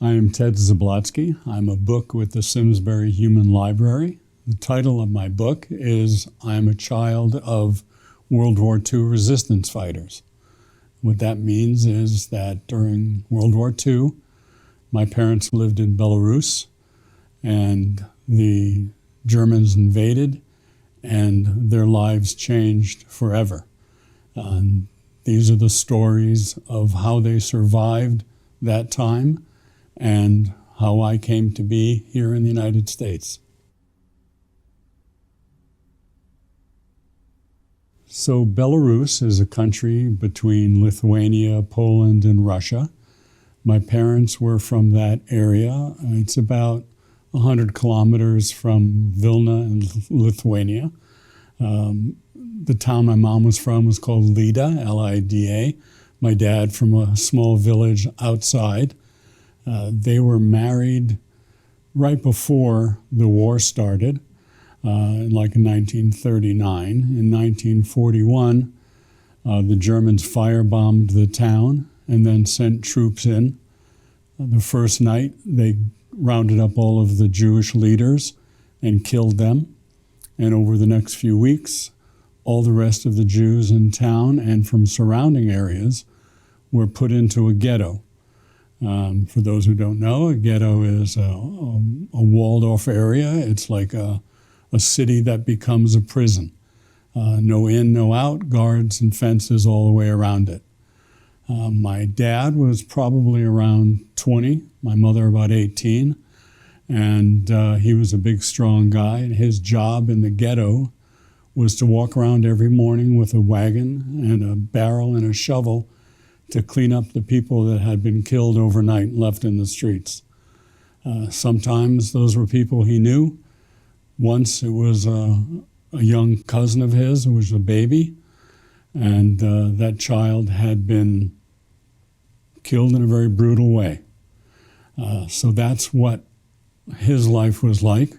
I am Ted Zablotsky. I'm a book with the Simsbury Human Library. The title of my book is I'm a Child of World War II Resistance Fighters. What that means is that during World War II, my parents lived in Belarus, and the Germans invaded, and their lives changed forever. These are the stories of how they survived that time and how I came to be here in the United States. So Belarus is a country between Lithuania, Poland, and Russia. My parents were from that area. It's about 100 kilometers from Vilna in Lithuania. The town my mom was from was called Lida, L-I-D-A. My dad from a small village outside. They were married right before the war started, like in 1939. In 1941, the Germans firebombed the town and then sent troops in. The first night, they rounded up all of the Jewish leaders and killed them. And over the next few weeks, all the rest of the Jews in town and from surrounding areas were put into a ghetto. For those who don't know, a ghetto is a walled-off area. It's like a city that becomes a prison. No in, no out, guards and fences all the way around it. My dad was probably around 20, my mother about 18, and he was a big, strong guy. And his job in the ghetto was to walk around every morning with a wagon and a barrel and a shovel to clean up the people that had been killed overnight and left in the streets. Sometimes those were people he knew. Once it was a young cousin of his who was a baby, and that child had been killed in a very brutal way. So that's what his life was like.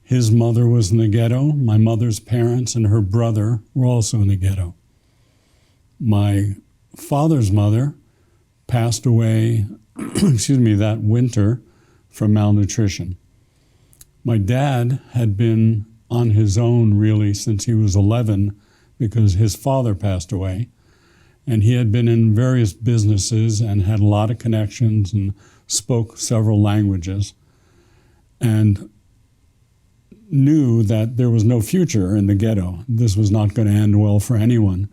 His mother was in the ghetto. My mother's parents and her brother were also in the ghetto. My father's mother passed away, that winter from malnutrition. My dad had been on his own really since he was 11 because his father passed away. And he had been in various businesses and had a lot of connections and spoke several languages and knew that there was no future in the ghetto. This was not going to end well for anyone.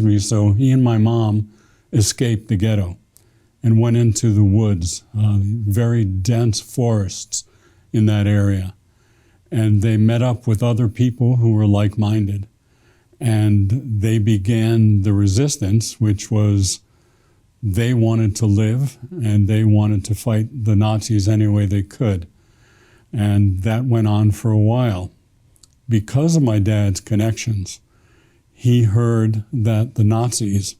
So he and my mom escaped the ghetto and went into the woods, very dense forests in that area. And they met up with other people who were like-minded. And they began the resistance, which was they wanted to live and they wanted to fight the Nazis any way they could. And that went on for a while. Because of my dad's connections, he heard that the Nazis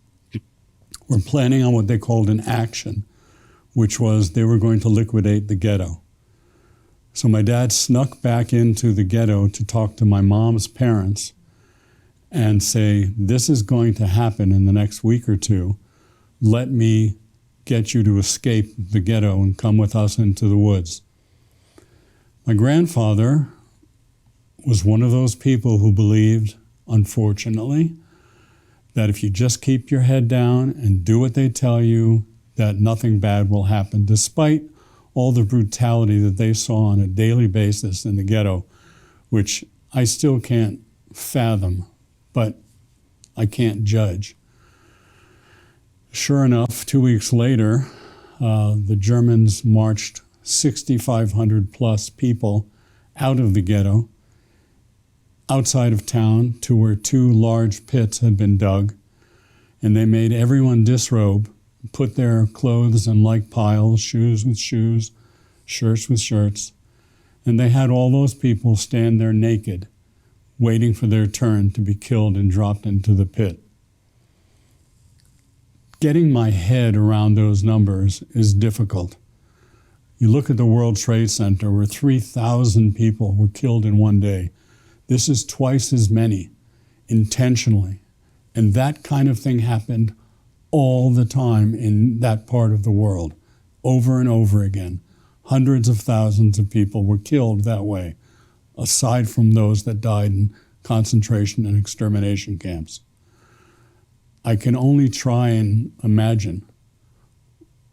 were planning on what they called an action, which was they were going to liquidate the ghetto. So my dad snuck back into the ghetto to talk to my mom's parents and say, this is going to happen in the next week or two. Let me get you to escape the ghetto and come with us into the woods. My grandfather was one of those people who believed, unfortunately, that if you just keep your head down and do what they tell you, that nothing bad will happen, despite all the brutality that they saw on a daily basis in the ghetto, which I still can't fathom, but I can't judge. Sure enough, 2 weeks later, the Germans marched 6,500 plus people out of the ghetto, outside of town to where 2 large pits had been dug, and they made everyone disrobe, put their clothes in like piles, shoes with shoes, shirts with shirts, and they had all those people stand there naked, waiting for their turn to be killed and dropped into the pit. Getting my head around those numbers is difficult. You look at the World Trade Center where 3,000 people were killed in one day. This is twice as many, intentionally. And that kind of thing happened all the time in that part of the world. over and over again. Hundreds of thousands of people were killed that way, aside from those that died in concentration and extermination camps. I can only try and imagine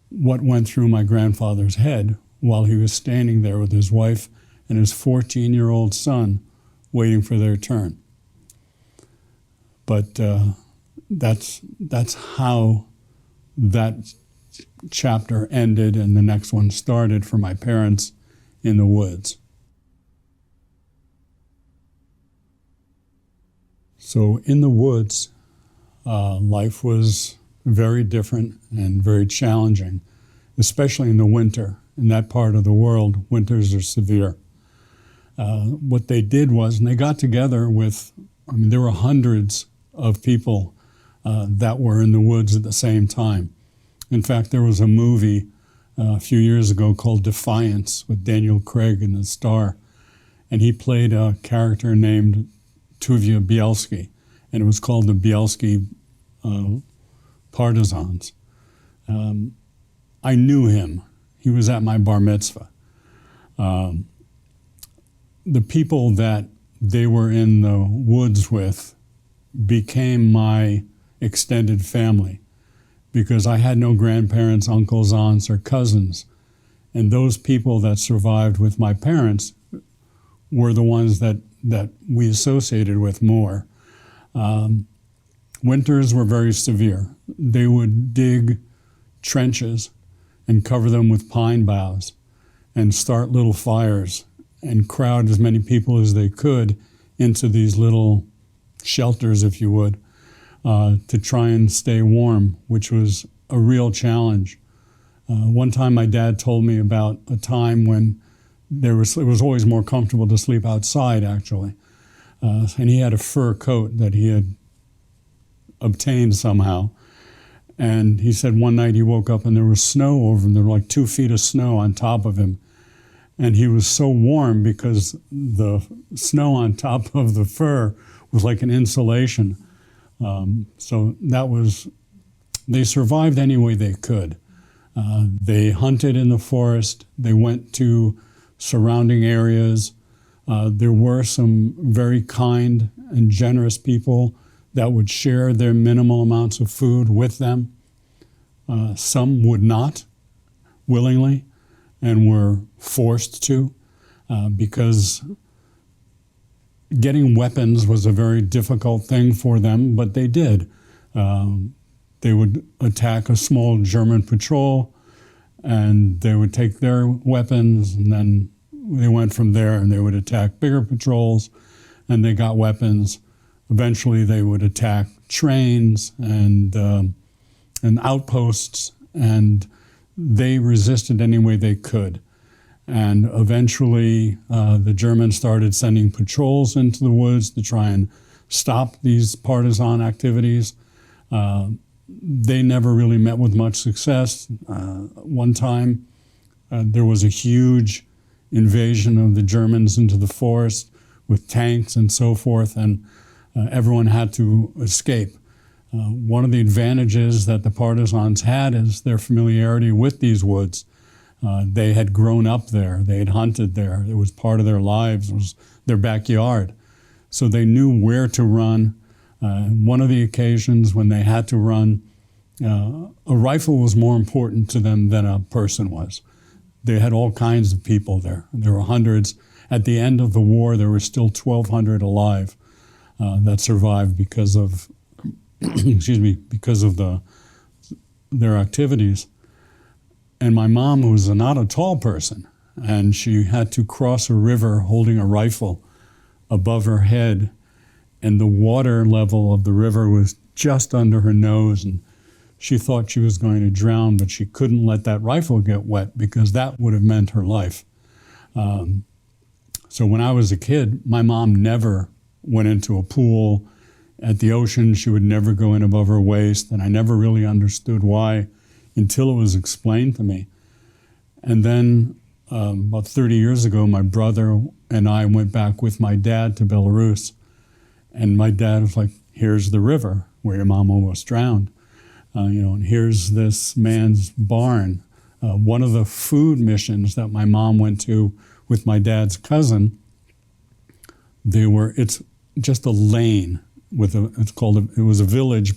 what went through my grandfather's head while he was standing there with his wife and his 14-year-old son waiting for their turn. But that's how that chapter ended and the next one started for my parents in the woods. So in the woods, life was very different and very challenging, especially in the winter. In that part of the world, winters are severe. What they did was, and they got together with, there were hundreds of people that were in the woods at the same time. In fact, there was a movie a few years ago called Defiance with Daniel Craig in the star, and he played a character named Tuvia Bielski, and it was called the Bielski Partisans. I knew him. He was at my bar mitzvah. The people that they were in the woods with became my extended family because I had no grandparents, uncles, aunts, or cousins. And those people that survived with my parents were the ones that we associated with more. Winters were very severe. They would dig trenches and cover them with pine boughs and start little fires and crowd as many people as they could into these little shelters, if you would, to try and stay warm, which was a real challenge. One time my dad told me about a time when it was always more comfortable to sleep outside, actually. And he had a fur coat that he had obtained somehow. And he said one night he woke up and there was snow over him. There were like 2 feet of snow on top of him. And he was so warm because the snow on top of the fur was like an insulation. So they survived any way they could. They hunted in the forest. They went to surrounding areas. There were some very kind and generous people that would share their minimal amounts of food with them. Some would not willingly and were forced to because getting weapons was a very difficult thing for them, but they did. They would attack a small German patrol and they would take their weapons and then they went from there and they would attack bigger patrols and they got weapons. Eventually they would attack trains and outposts, and they resisted any way they could. And eventually the Germans started sending patrols into the woods to try and stop these partisan activities. They never really met with much success. One time there was a huge invasion of the Germans into the forest with tanks and so forth, and everyone had to escape. One of the advantages that the partisans had is their familiarity with these woods. They had grown up there. They had hunted there. It was part of their lives. It was their backyard. So they knew where to run. One of the occasions when they had to run, a rifle was more important to them than a person was. They had all kinds of people there. There were hundreds. At the end of the war, there were still 1,200 alive that survived because of, because of their activities. And my mom was not a tall person, and she had to cross a river holding a rifle above her head, and the water level of the river was just under her nose, and she thought she was going to drown, but she couldn't let that rifle get wet because that would have meant her life. So when I was a kid, my mom never went into a pool. At the ocean, she would never go in above her waist, and I never really understood why until it was explained to me. And then about 30 years ago, my brother and I went back with my dad to Belarus, and my dad was like, here's the river where your mom almost drowned. And here's this man's barn One of the food missions that my mom went to with my dad's cousin, it's just a lane it was a village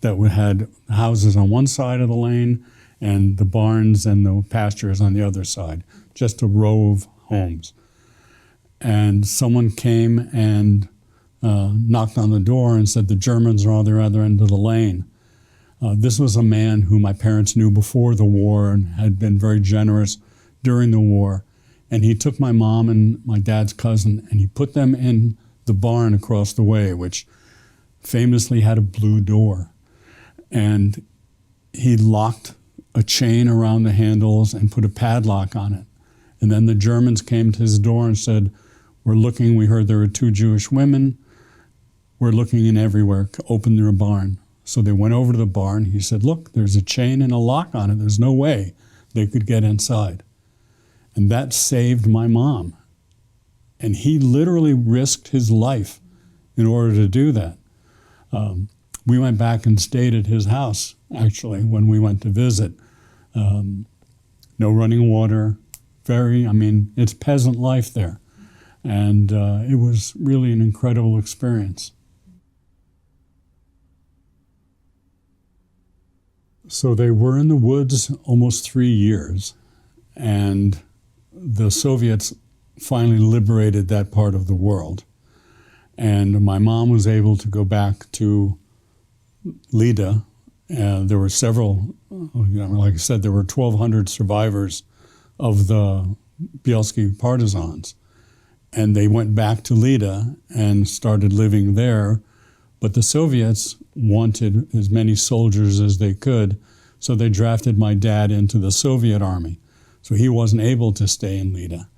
that had houses on one side of the lane and the barns and the pastures on the other side, just a row of homes. And someone came and knocked on the door and said the Germans are on the other end of the lane. This was a man who my parents knew before the war and had been very generous during the war. And he took my mom and my dad's cousin and he put them in the barn across the way, which famously had a blue door. And he locked a chain around the handles and put a padlock on it. And then the Germans came to his door and said, we heard there were 2 Jewish women. We're looking in everywhere, open your barn. So they went over to the barn. He said, look, there's a chain and a lock on it. There's no way they could get inside. And that saved my mom. And he literally risked his life in order to do that. We went back and stayed at his house, actually, when we went to visit. No running water, it's peasant life there. And it was really an incredible experience. So they were in the woods almost 3 years, and the Soviets finally liberated that part of the world. And my mom was able to go back to Lida. There were several, like I said, there were 1,200 survivors of the Bielski partisans. And they went back to Lida and started living there. But the Soviets wanted as many soldiers as they could, so they drafted my dad into the Soviet army. So he wasn't able to stay in Lida.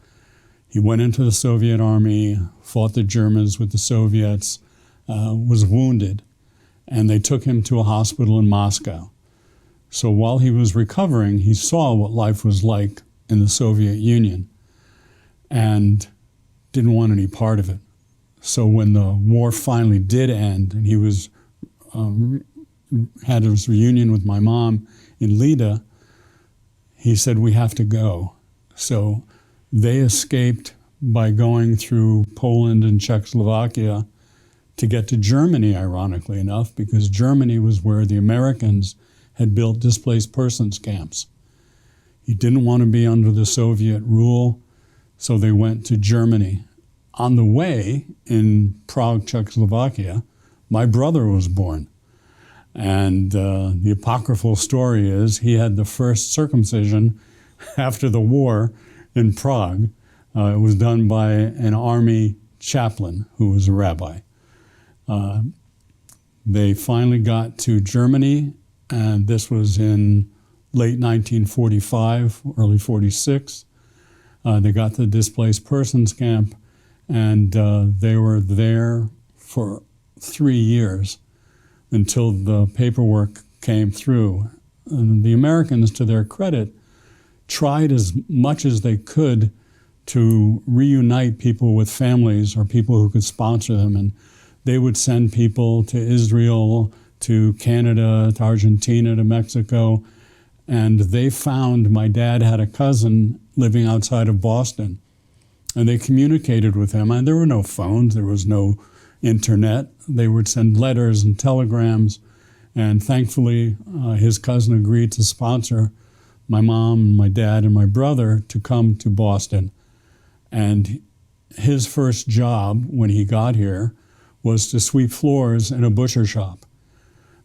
He went into the Soviet army, fought the Germans with the Soviets, was wounded, and they took him to a hospital in Moscow. So while he was recovering, he saw what life was like in the Soviet Union and didn't want any part of it. So when the war finally did end and he was had his reunion with my mom in Lida, he said, we have to go. So they escaped by going through Poland and Czechoslovakia to get to Germany, ironically enough, because Germany was where the Americans had built displaced persons camps. He didn't want to be under the Soviet rule, so they went to Germany. On the way, in Prague, Czechoslovakia, my brother was born. And the apocryphal story is he had the first circumcision after the war in Prague. It was done by an army chaplain who was a rabbi. They finally got to Germany, and this was in late 1945, early 46. They got to the displaced persons camp, and they were there for 3 years until the paperwork came through. And the Americans, to their credit, tried as much as they could to reunite people with families or people who could sponsor them. And they would send people to Israel, to Canada, to Argentina, to Mexico. And they found my dad had a cousin living outside of Boston. And they communicated with him. And there were no phones, there was no internet. They would send letters and telegrams. And thankfully, his cousin agreed to sponsor my mom, my dad, and my brother to come to Boston. And his first job when he got here was to sweep floors in a butcher shop.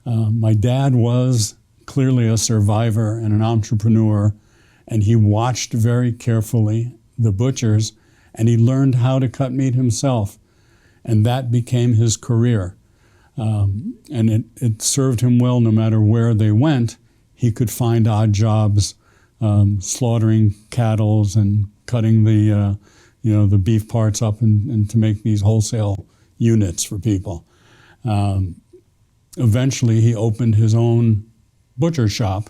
My dad was clearly a survivor and an entrepreneur, and he watched very carefully the butchers, and he learned how to cut meat himself. And that became his career. And it served him well no matter where they went. He could find odd jobs, slaughtering cattle and cutting the beef parts up and to make these wholesale units for people. Eventually, he opened his own butcher shop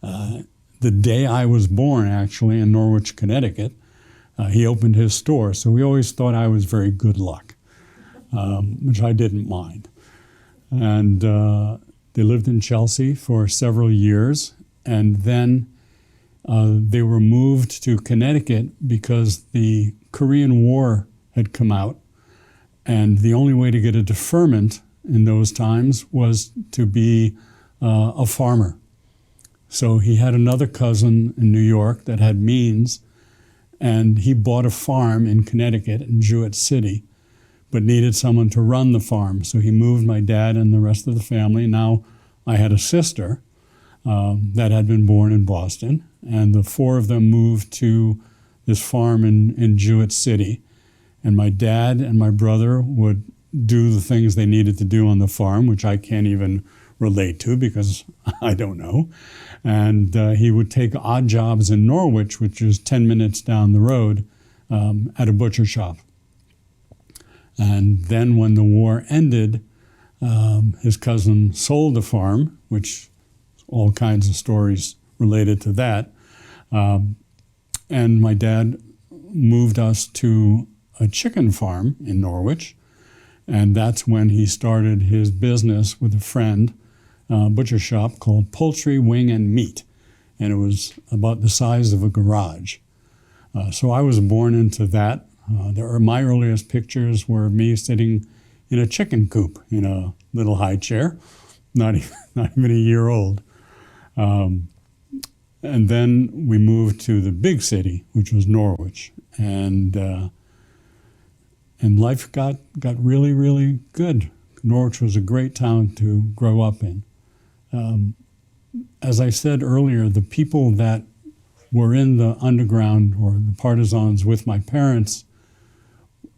the day I was born, actually, in Norwich, Connecticut. He opened his store, so we always thought I was very good luck, which I didn't mind. And they lived in Chelsea for several years, and then They were moved to Connecticut because the Korean War had come out, and the only way to get a deferment in those times was to be a farmer. So he had another cousin in New York that had means, and he bought a farm in Connecticut, in Jewett City, but needed someone to run the farm. So he moved my dad and the rest of the family. Now I had a sister that had been born in Boston, and the four of them moved to this farm in Jewett City. And my dad and my brother would do the things they needed to do on the farm, which I can't even relate to because I don't know. And he would take odd jobs in Norwich, which is 10 minutes down the road, at a butcher shop. And then when the war ended, his cousin sold the farm, which all kinds of stories related to that. And my dad moved us to a chicken farm in Norwich. And that's when he started his business with a friend, butcher shop called Poultry, Wing, and Meat. And it was about the size of a garage. So I was born into that. My earliest pictures were me sitting in a chicken coop in a little high chair, not even a year old. And then we moved to the big city, which was Norwich. And life got really, really good. Norwich was a great town to grow up in. As I said earlier, the people that were in the underground or the partisans with my parents,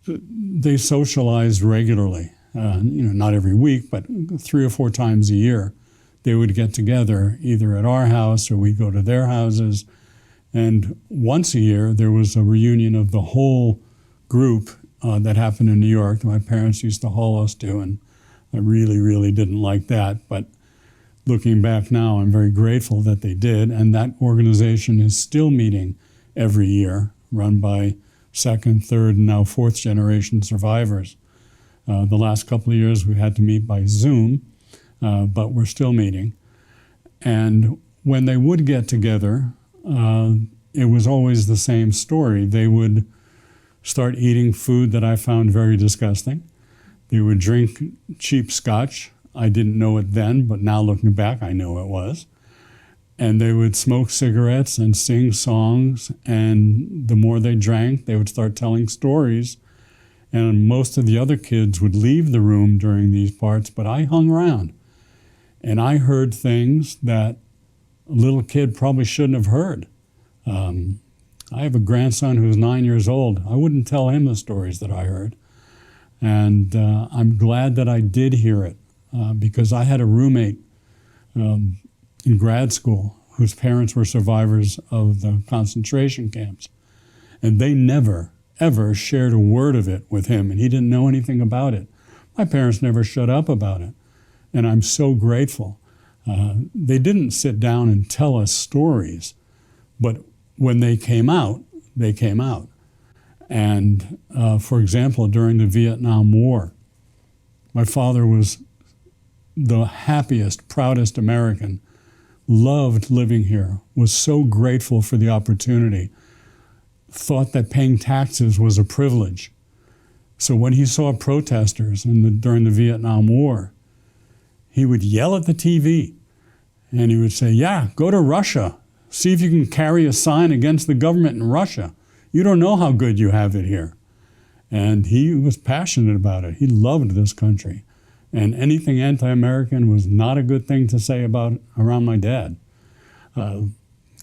they socialized regularly. Not every week, but 3 or 4 times a year. They would get together either at our house or we'd go to their houses. And once a year, there was a reunion of the whole group that happened in New York that my parents used to haul us to, and I really, really didn't like that. But looking back now, I'm very grateful that they did, and that organization is still meeting every year, run by second, third, and now fourth generation survivors. The last couple of years we had to meet by Zoom, but we're still meeting. And when they would get together, it was always the same story. They would start eating food that I found very disgusting. They would drink cheap scotch. I didn't know it then, but now looking back, I know it was. And they would smoke cigarettes and sing songs, and the more they drank, they would start telling stories. And most of the other kids would leave the room during these parts, but I hung around. And I heard things that a little kid probably shouldn't have heard. I have a grandson who's 9 years old. I wouldn't tell him the stories that I heard. And I'm glad that I did hear it because I had a roommate in grad school whose parents were survivors of the concentration camps. And they never, ever shared a word of it with him, and he didn't know anything about it. My parents never shut up about it, and I'm so grateful. They didn't sit down and tell us stories, but when they came out, they came out. And for example, during the Vietnam War, my father was the happiest, proudest American, loved living here, was so grateful for the opportunity, thought that paying taxes was a privilege. So when he saw protesters during the Vietnam War, he would yell at the TV and he would say, "Yeah, go to Russia. See if you can carry a sign against the government in Russia. You don't know how good you have it here." And he was passionate about it. He loved this country. And anything anti-American was not a good thing to say around my dad.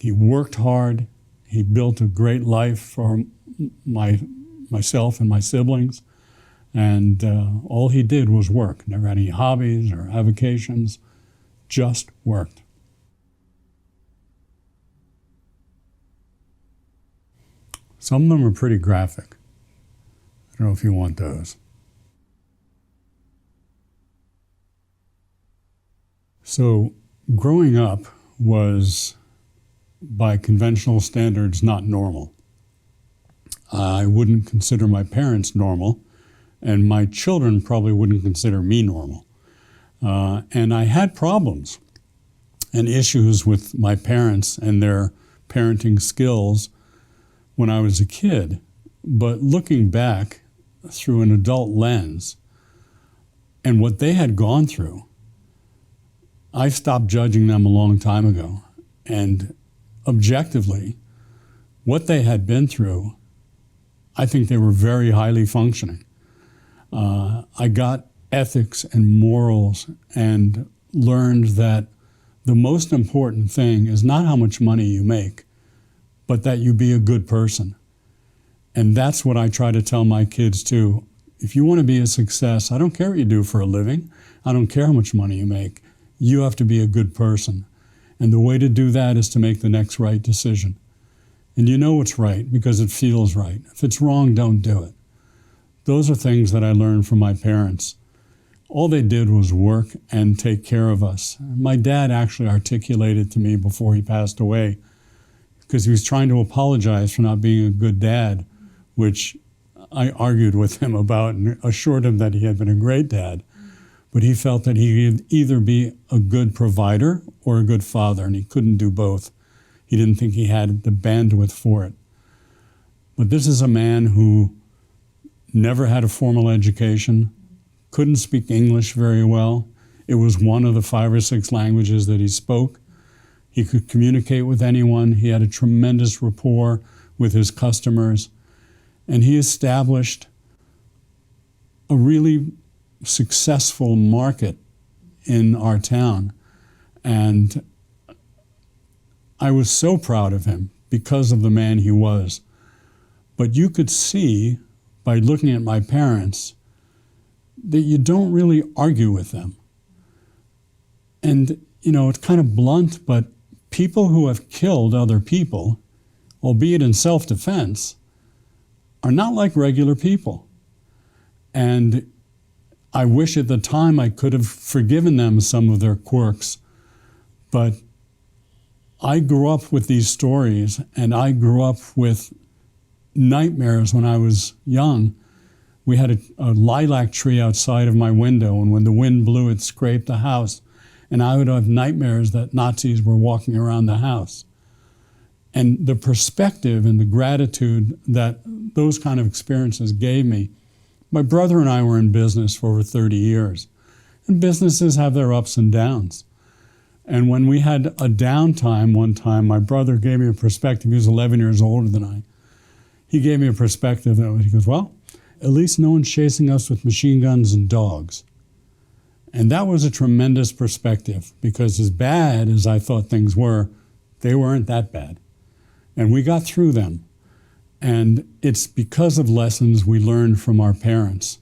He worked hard. He built a great life for myself and my siblings. And all he did was work. Never had any hobbies or avocations, just worked. Some of them are pretty graphic. I don't know if you want those. So growing up was, by conventional standards, not normal. I wouldn't consider my parents normal, and my children probably wouldn't consider me normal. And I had problems and issues with my parents and their parenting skills when I was a kid. But looking back through an adult lens and what they had gone through, I stopped judging them a long time ago. And objectively, what they had been through, I think they were very highly functioning. I got ethics and morals and learned that the most important thing is not how much money you make, but that you be a good person. And that's what I try to tell my kids too. If you want to be a success, I don't care what you do for a living. I don't care how much money you make. You have to be a good person. And the way to do that is to make the next right decision. And you know it's right because it feels right. If it's wrong, don't do it. Those are things that I learned from my parents. All they did was work and take care of us. My dad actually articulated to me before he passed away, because he was trying to apologize for not being a good dad, which I argued with him about and assured him that he had been a great dad. But he felt that he could either be a good provider or a good father, and he couldn't do both. He didn't think he had the bandwidth for it. But this is a man who never had a formal education, couldn't speak English very well. It was one of the 5 or 6 languages that he spoke. He could communicate with anyone. He had a tremendous rapport with his customers. And he established a really successful market in our town. And I was so proud of him because of the man he was. But you could see by looking at my parents that you don't really argue with them. And, it's kind of blunt, but people who have killed other people, albeit in self-defense, are not like regular people. And I wish at the time I could have forgiven them some of their quirks, but I grew up with these stories, and I grew up with nightmares when I was young. We had a lilac tree outside of my window, and when the wind blew, it scraped the house. And I would have nightmares that Nazis were walking around the house. And the perspective and the gratitude that those kind of experiences gave me. My brother and I were in business for over 30 years. And businesses have their ups and downs. And when we had a downtime one time, my brother gave me a perspective. He was 11 years older than I. He gave me a perspective that he goes, well, at least no one's chasing us with machine guns and dogs. And that was a tremendous perspective, because as bad as I thought things were, they weren't that bad. And we got through them. And it's because of lessons we learned from our parents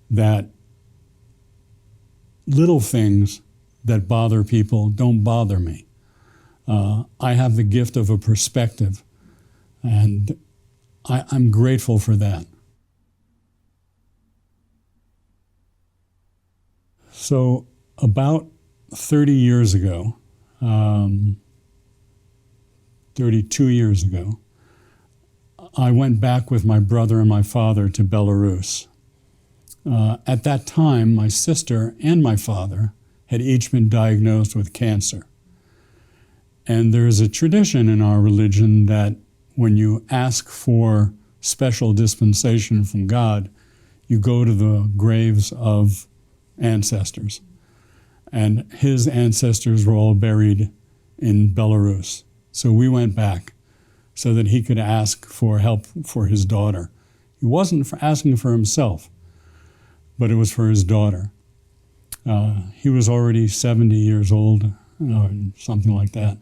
that little things that bother people don't bother me. I have the gift of a perspective, and I'm grateful for that. So about 30 years ago, 32 years ago, I went back with my brother and my father to Belarus. At that time, my sister and my father had each been diagnosed with cancer. And there is a tradition in our religion that when you ask for special dispensation from God, you go to the graves of ancestors. And his ancestors were all buried in Belarus. So we went back so that he could ask for help for his daughter. He wasn't asking for himself, but it was for his daughter. He was already 70 years old, something like that.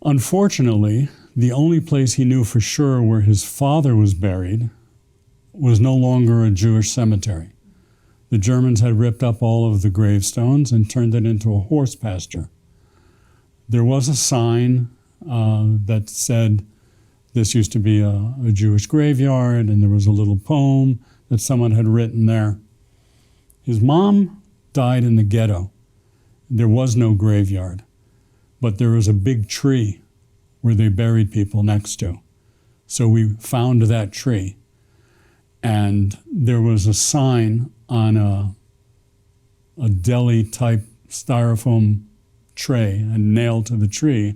Unfortunately, the only place he knew for sure where his father was buried was no longer a Jewish cemetery. The Germans had ripped up all of the gravestones and turned it into a horse pasture. There was a sign that said this used to be a Jewish graveyard, and there was a little poem that someone had written there. His mom died in the ghetto. There was no graveyard, but there was a big tree where they buried people next to. So we found that tree, and there was a sign on a deli-type styrofoam tray and nailed to the tree,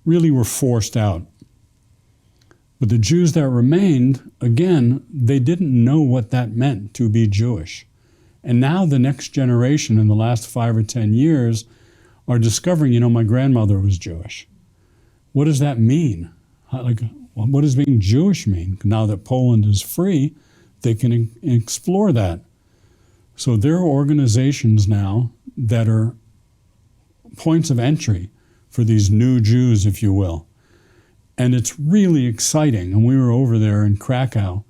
really were forced out. But the Jews that remained, again, they didn't know what that meant to be Jewish. And now the next generation in the last 5 or 10 years are discovering, my grandmother was Jewish. What does that mean? What does being Jewish mean? Now that Poland is free, they can explore that. So there are organizations now that are points of entry for these new Jews, if you will. And it's really exciting. And we were over there in Krakow.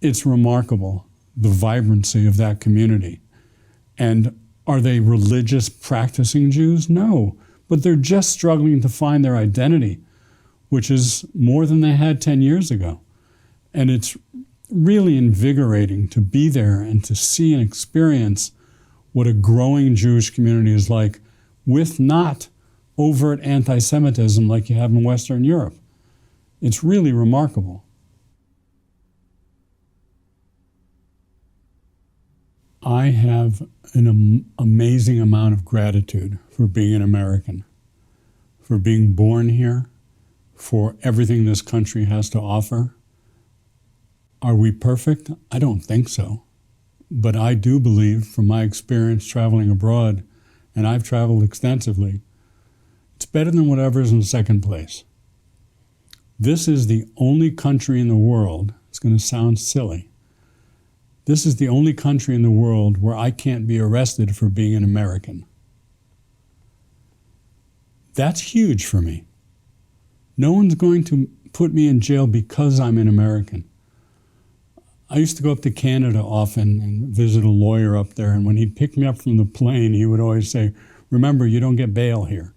It's remarkable, the vibrancy of that community. And are they religious, practicing Jews? No. But they're just struggling to find their identity, which is more than they had 10 years ago. And it's really invigorating to be there and to see and experience what a growing Jewish community is like, with not overt anti-Semitism like you have in Western Europe. It's really remarkable. I have an amazing amount of gratitude for being an American, for being born here, for everything this country has to offer. Are we perfect? I don't think so. But I do believe, from my experience traveling abroad, and I've traveled extensively, it's better than whatever's in second place. This is the only country in the world, it's going to sound silly, this is the only country in the world where I can't be arrested for being an American. That's huge for me. No one's going to put me in jail because I'm an American. I used to go up to Canada often and visit a lawyer up there, and when he'd pick me up from the plane, he would always say, "Remember, you don't get bail here."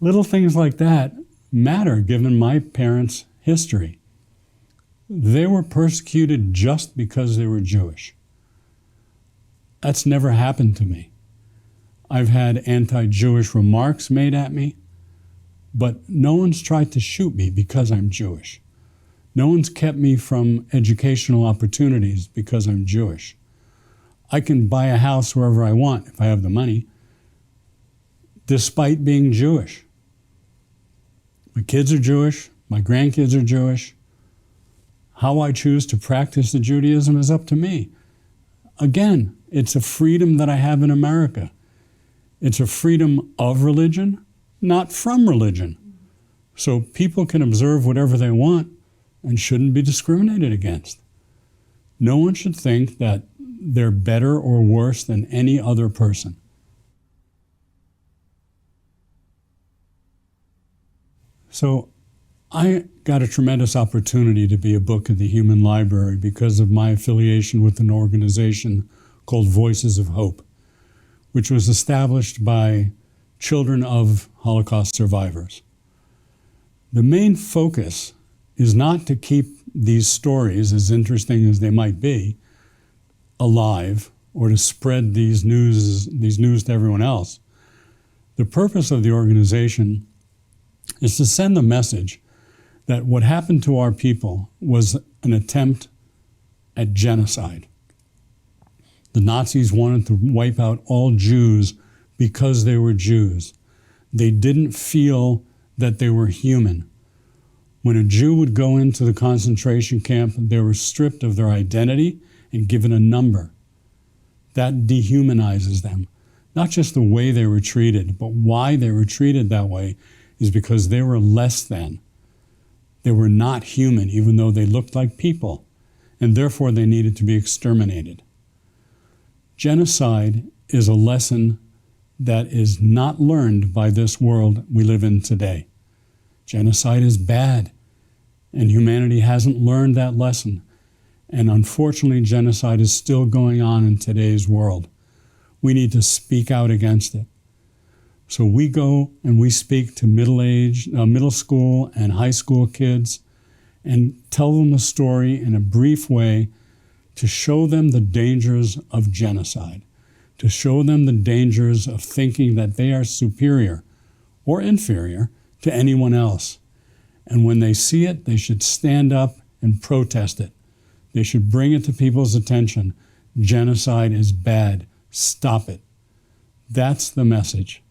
Little things like that matter given my parents' history. They were persecuted just because they were Jewish. That's never happened to me. I've had anti-Jewish remarks made at me, but no one's tried to shoot me because I'm Jewish. No one's kept me from educational opportunities because I'm Jewish. I can buy a house wherever I want if I have the money, despite being Jewish. My kids are Jewish, my grandkids are Jewish. How I choose to practice the Judaism is up to me. Again, it's a freedom that I have in America. It's a freedom of religion, not from religion. So people can observe whatever they want and shouldn't be discriminated against. No one should think that they're better or worse than any other person. So I got a tremendous opportunity to be a book at the Human Library because of my affiliation with an organization called Voices of Hope, which was established by children of Holocaust survivors. The main focus is not to keep these stories, as interesting as they might be, alive or to spread these news to everyone else. The purpose of the organization is to send the message that what happened to our people was an attempt at genocide. The Nazis wanted to wipe out all Jews because they were Jews. They didn't feel that they were human. When a Jew would go into the concentration camp, they were stripped of their identity and given a number. That dehumanizes them. Not just the way they were treated, but why they were treated that way is because they were less than. They were not human, even though they looked like people, and therefore they needed to be exterminated. Genocide is a lesson that is not learned by this world we live in today. Genocide is bad, and humanity hasn't learned that lesson. And unfortunately, genocide is still going on in today's world. We need to speak out against it. So we go and we speak to middle school and high school kids and tell them the story in a brief way to show them the dangers of genocide, to show them the dangers of thinking that they are superior or inferior to anyone else. And when they see it, they should stand up and protest it. They should bring it to people's attention. Genocide is bad. Stop it. That's the message.